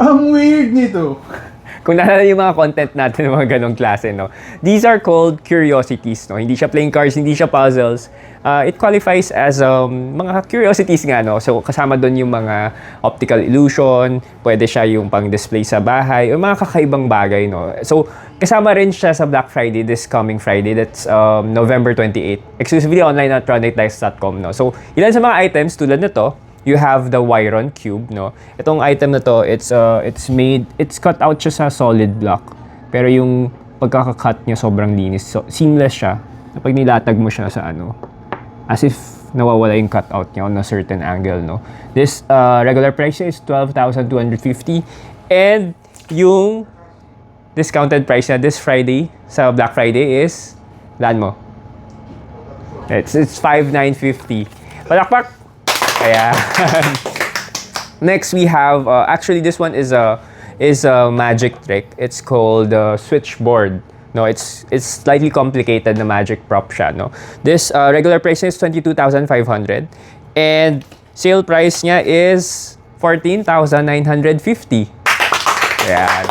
Ang weird nito. Kung naalala yung mga content natin ng mga ganong klase, no? These are called curiosities, no? Hindi siya playing cards, hindi siya puzzles. It qualifies as mga curiosities nga, no? So, kasama doon yung mga optical illusion, pwede siya yung pang-display sa bahay, o mga kakaibang bagay, no? So, kasama rin siya sa Black Friday this coming Friday. That's November 28. Exclusively online at tronicdice.com, no? So, ilan sa mga items tulad nito, you have the Wyron cube, no? Itong item na to, it's cut out siya sa solid block. Pero yung pagkaka-cut niya sobrang linis. So, seamless siya. Kapag nilatag mo siya sa as if nawawala yung cut out niya on a certain angle, no? This regular price is 12,250 and yung discounted price na this Friday sa Black Friday is mo. It's 5,950. Palakpak. Ayan. Next we have actually this one is a magic trick. It's called switchboard. No, it's slightly complicated na magic prop siya, no. This regular price is 22,500 and sale price niya is 14,950. Ayan.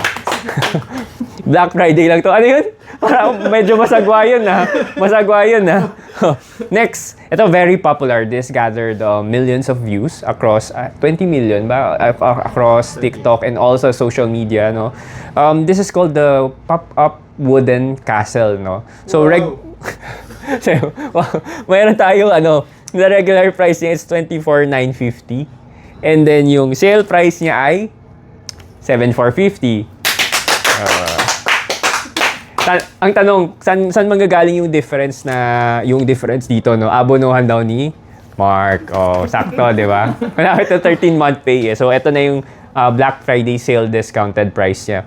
Black Friday lang to. Ano yun? Parang medyo masagwayan na. Masagwayan na. Next, ito very popular. This gathered millions of views across 20 million ba across TikTok and also social media, no. This is called the pop-up wooden castle, no. So so, mayroon tayong the regular price niya is 24,950 and then yung sale price niya ay 7,450. Ang tanong, saan manggagaling yung difference dito, no? Abonohan daw ni Mark. Oh, sakto, di ba? Malapit na 13-month pay, eh. So, ito na yung Black Friday sale discounted price niya.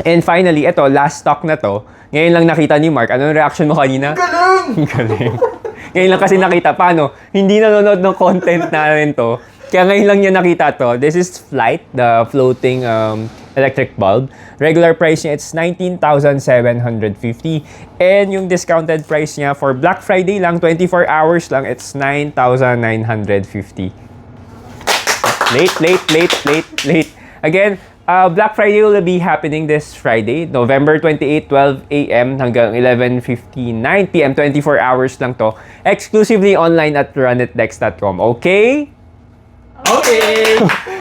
And finally, ito, last stock na to. Ngayon lang nakita ni Mark. Anong reaction mo kanina? Galing! Galing. Ngayon lang kasi nakita. Paano? Hindi nanonood ng content namin to. Kaya ngayon lang niya nakita to. This is Flight, the floating electric bulb. Regular price niya, it's 19,750. And yung discounted price niya for Black Friday lang, 24 hours lang, it's 9,950. Late. Again, Black Friday will be happening this Friday, November 28, 12 a.m. hanggang 11:59 p.m. 24 hours lang to. Exclusively online at runitdex.com. Okay? Okay!